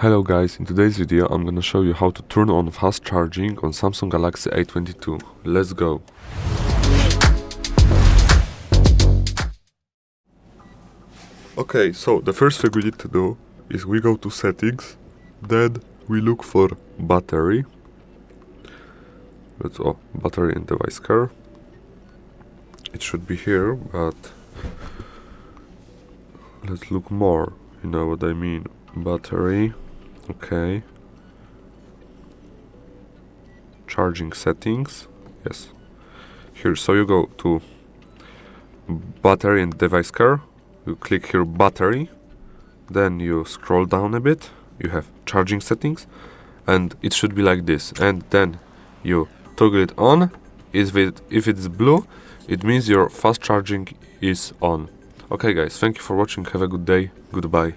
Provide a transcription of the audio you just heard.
Hello guys, in today's video I'm gonna show you how to turn on fast charging on Samsung Galaxy A22. Let's go! Okay, so the first thing we need to do is we go to settings, then we look for battery. Battery and device care. It should be here, but let's look more, you know what I mean. Battery, okay. Charging settings, yes. Here, so you go to battery and device care, you click here battery, then you scroll down a bit, you have charging settings, and it should be like this, and then you toggle it on. If it's blue, it means your fast charging is on. Okay guys, thank you for watching, have a good day, goodbye.